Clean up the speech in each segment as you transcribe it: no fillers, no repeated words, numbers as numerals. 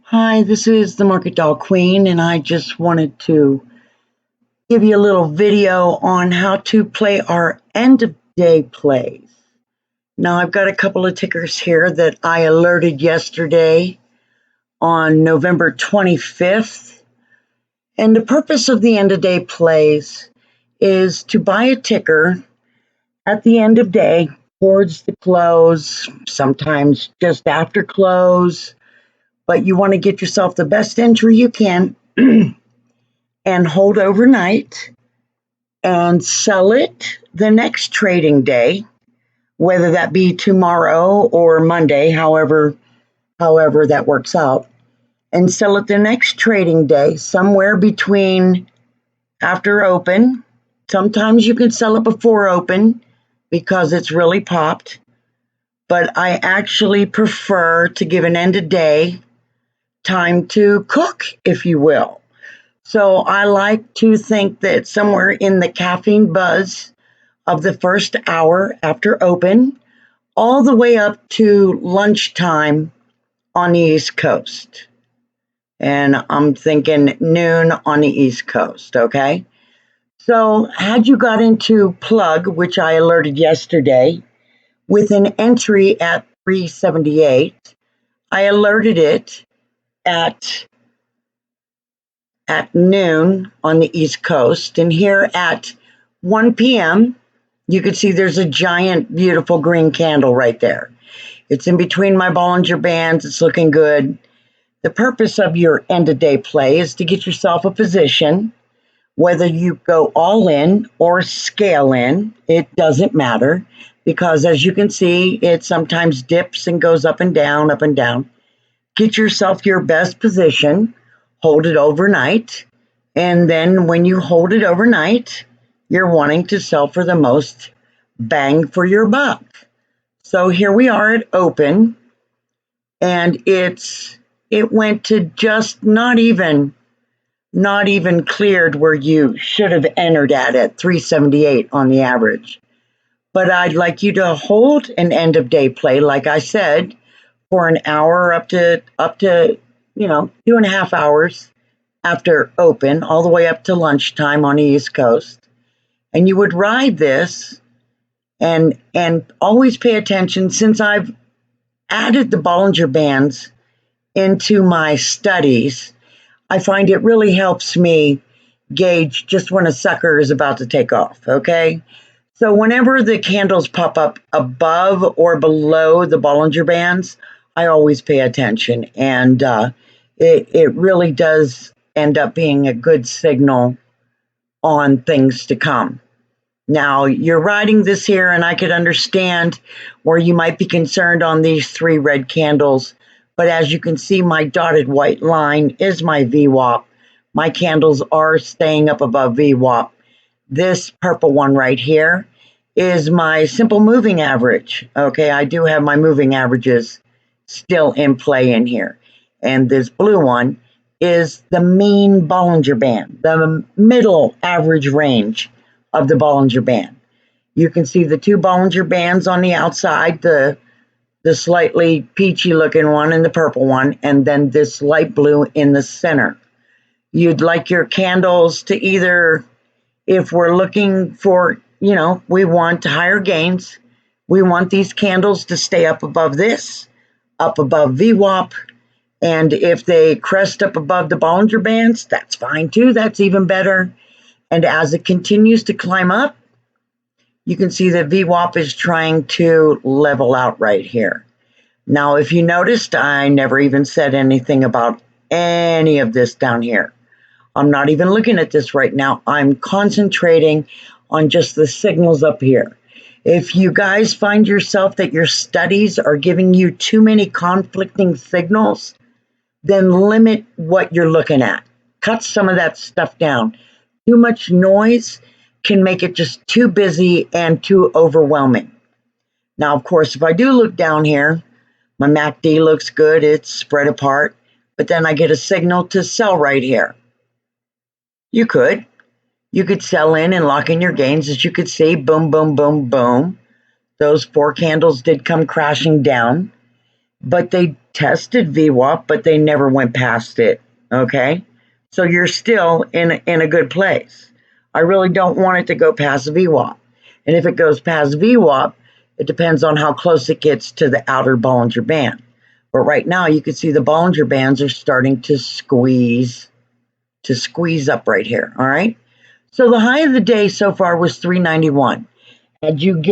Hi, this is the Market Doll Queen, and I just wanted to give you a little video on how to play our end of day plays. Now, I've got a couple of tickers here that I alerted yesterday on November 25th. And the purpose of the end of day plays is to buy a ticker at the end of day, towards the close, sometimes just after close, but you want to get yourself the best entry you can and hold overnight and sell it the next trading day, whether that be tomorrow or Monday, however that works out, and sell it the next trading day, somewhere between after open. Sometimes you can sell it before open because it's really popped, but I actually prefer to give an end of day time to cook, if you will. So I like to think that somewhere in the caffeine buzz of the first hour after open, all the way up to lunchtime on the East Coast. And I'm thinking noon on the East Coast, okay? So had you got into plug, which I alerted yesterday, with an entry at 378, I alerted it at noon on the East Coast. And here at 1 p.m., you can see there's a giant, beautiful green candle right there. It's in between my Bollinger Bands. It's looking good. The purpose of your end-of-day play is to get yourself a position, whether you go all in or scale in, it doesn't matter, because as you can see, it sometimes dips and goes up and down, up and down. Get yourself your best position, hold it overnight, and then when you hold it overnight, you're wanting to sell for the most bang for your buck. So here we are at open, and it went to just not even cleared where you should have entered at 378 on the average. But I'd like you to hold an end of day play, like I said, for an hour up to 2.5 hours after open, all the way up to lunchtime on the East Coast. And you would ride this and always pay attention. Since I've added the Bollinger Bands into my studies, I find it really helps me gauge just when a sucker is about to take off, okay? So whenever the candles pop up above or below the Bollinger Bands, I always pay attention, and it really does end up being a good signal on things to come. Now, you're riding this here, and I could understand where you might be concerned on these three red candles, but as you can see, my dotted white line is my VWAP. My candles are staying up above VWAP. This purple one right here is my simple moving average. Okay, I do have my moving averages still in play in here. And this blue one is the mean Bollinger Band, the middle average range of the Bollinger Band. You can see the two Bollinger Bands on the outside, the slightly peachy looking one and the purple one, and then this light blue in the center. You'd like your candles to either, if we're looking for, we want higher gains, we want these candles to stay up above this, up above VWAP, and if they crest up above the Bollinger Bands, that's fine too, that's even better. And as it continues to climb up, you can see that VWAP is trying to level out right here. Now, if you noticed, I never even said anything about any of this down here. I'm not even looking at this right now. I'm concentrating on just the signals up here. If you guys find yourself that your studies are giving you too many conflicting signals, then limit what you're looking at. Cut some of that stuff down. Too much noise can make it just too busy and too overwhelming. Now, of course, if I do look down here, my MACD looks good, it's spread apart, but then I get a signal to sell right here. You could sell in and lock in your gains. As you could see, boom, boom, boom, boom. Those four candles did come crashing down, but they tested VWAP, but they never went past it, okay? So you're still in a good place. I really don't want it to go past VWAP. And if it goes past VWAP, it depends on how close it gets to the outer Bollinger Band. But right now, you can see the Bollinger Bands are starting to squeeze up right here, all right? So the high of the day so far was 391. Had you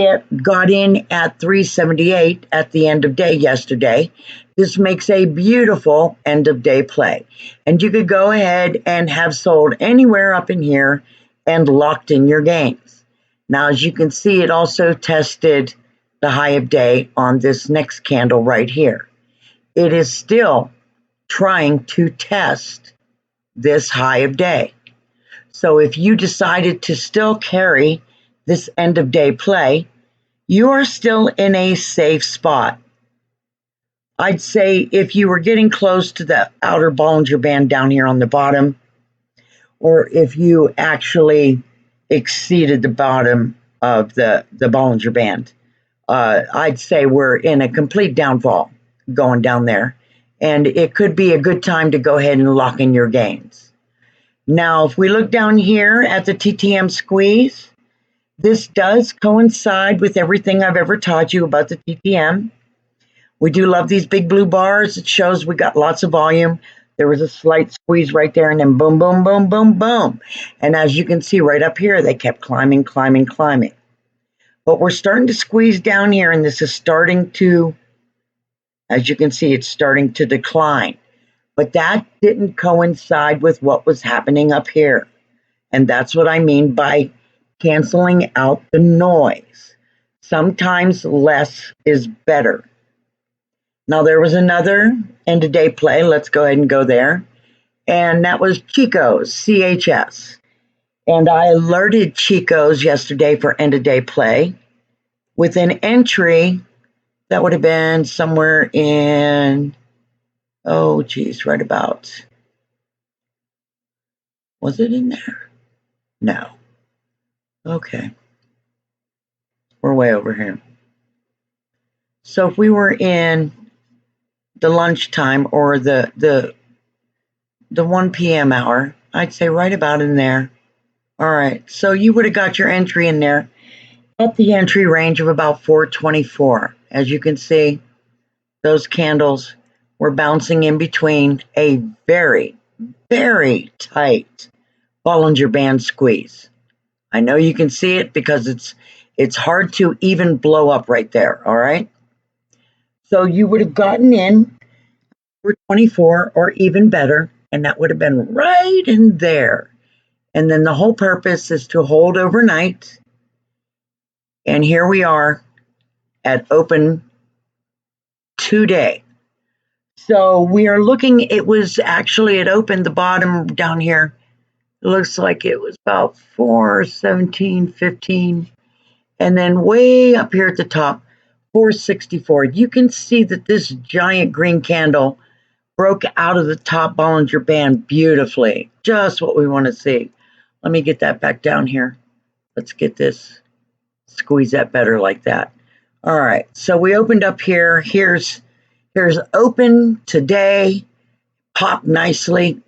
got in at 378 at the end of day yesterday, this makes a beautiful end of day play. And you could go ahead and have sold anywhere up in here and locked in your gains. Now, as you can see, it also tested the high of day on this next candle right here. It is still trying to test this high of day. So if you decided to still carry this end of day play, you are still in a safe spot. I'd say if you were getting close to the outer Bollinger Band down here on the bottom, or if you actually exceeded the bottom of the Bollinger Band, I'd say we're in a complete downfall going down there. And it could be a good time to go ahead and lock in your gains. Now, if we look down here at the TTM squeeze, this does coincide with everything I've ever taught you about the TTM. We do love these big blue bars. It shows we got lots of volume. There was a slight squeeze right there, and then boom, boom, boom, boom, boom. And as you can see right up here, they kept climbing, climbing, climbing. But we're starting to squeeze down here, and this is starting to, as you can see, it's starting to decline. But that didn't coincide with what was happening up here. And that's what I mean by canceling out the noise. Sometimes less is better. Now, there was another end of day play. Let's go ahead and go there. And that was Chico's, CHS. And I alerted Chico's yesterday for end of day play with an entry that would have been somewhere in, oh, geez, right about, was it in there? No. Okay. We're way over here. So if we were in the lunchtime or the 1 p.m. hour, I'd say right about in there. All right. So you would have got your entry in there at the entry range of about 424. As you can see, those candles were bouncing in between a very, very tight Bollinger Band squeeze. I know you can see it because it's hard to even blow up right there, all right? So you would have gotten in for 24 or even better, and that would have been right in there. And then the whole purpose is to hold overnight. And here we are at open today. So we are looking, it was actually at open, the bottom down here, it looks like it was about 417.15. And then way up here at the top, 464. You can see that this giant green candle broke out of the top Bollinger Band beautifully. Just what we want to see. Let me get that back down here. Let's get this, squeeze that better like that. All right, so we opened up here. Here's open today, popped nicely.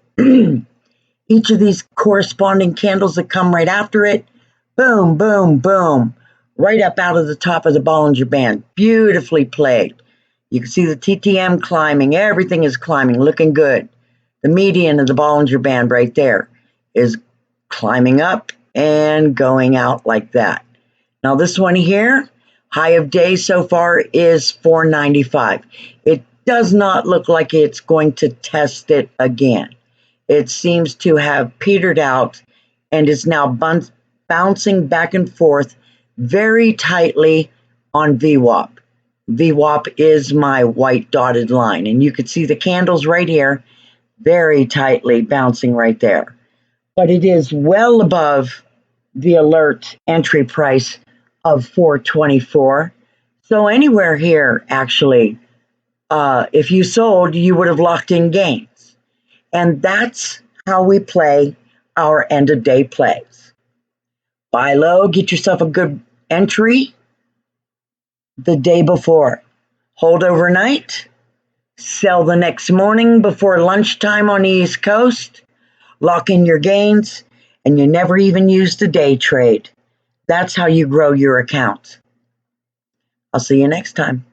Each of these corresponding candles that come right after it, boom, boom, boom, right up out of the top of the Bollinger Band. Beautifully played. You can see the TTM climbing. Everything is climbing, looking good. The median of the Bollinger Band right there is climbing up and going out like that. Now this one here, high of day so far is 495. It does not look like it's going to test it again. It seems to have petered out and is now bouncing back and forth very tightly on VWAP. VWAP is my white dotted line, and you can see the candles right here, very tightly bouncing right there. But it is well above the alert entry price of 424. So anywhere here, actually, if you sold, you would have locked in gains. And that's how we play our end of day plays. Buy low, get yourself a good entry the day before. Hold overnight, Sell the next morning before lunchtime on the East Coast, lock in your gains, and you never even use the day trade. That's how you grow your account. I'll see you next time.